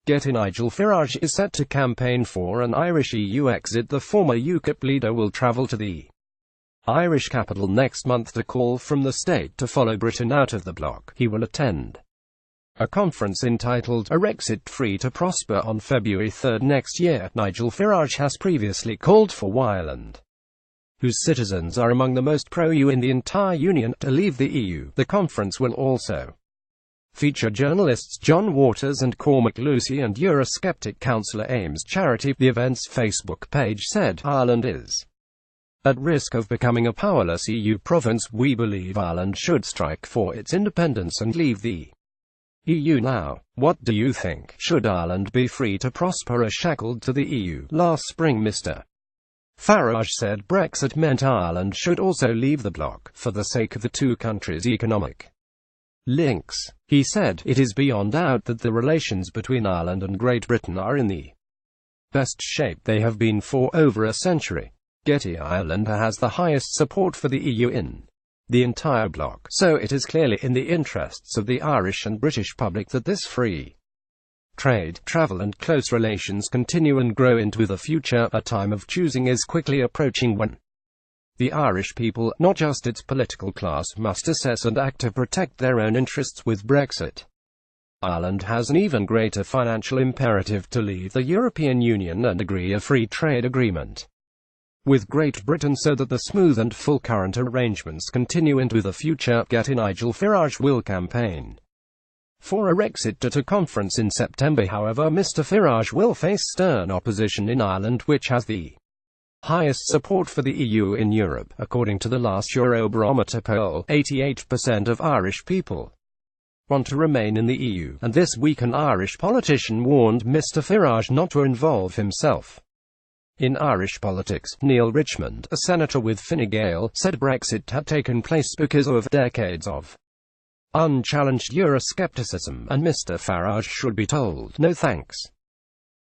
Nigel Farage is set to campaign for an Irish EU exit. The former UKIP leader will travel to the Irish capital next month to call from the state to follow Britain out of the bloc. He will attend a conference entitled Irexit Free to Prosper on February 3 next year. Nigel Farage has previously called for Ireland, whose citizens are among the most pro-EU in the entire Union, to leave the EU. The conference will also feature journalists John Waters and Cormac Lucy and Eurosceptic councillor Ames Charity. The event's Facebook page said, "Ireland is at risk of becoming a powerless EU province. We believe Ireland should strike for its independence and leave the EU now. What do you think? Should Ireland be free to prosper or shackled to the EU?" Last spring, Mr. Farage said Brexit meant Ireland should also leave the bloc, for the sake of the two countries' economic links. He said, "It is beyond doubt that the relations between Ireland and Great Britain are in the best shape they have been for over a century. Ireland has the highest support for the EU in the entire bloc, so it is clearly in the interests of the Irish and British public that this free trade, travel and close relations continue and grow into the future. A time of choosing is quickly approaching when the Irish people, not just its political class, must assess and act to protect their own interests. With Brexit, Ireland has an even greater financial imperative to leave the European Union and agree a free trade agreement with Great Britain so that the smooth and full current arrangements continue into the future. Nigel Farage will campaign for Irexit at a conference in September. However, Mr. Farage will face stern opposition in Ireland, which has the highest support for the EU in Europe. According to the last Eurobarometer poll, 88% of Irish people want to remain in the EU, and this week an Irish politician warned Mr. Farage not to involve himself in Irish politics. Neil Richmond, a senator with Fine Gael, said Brexit had taken place because of decades of unchallenged Euroscepticism, and Mr. Farage should be told, "No thanks."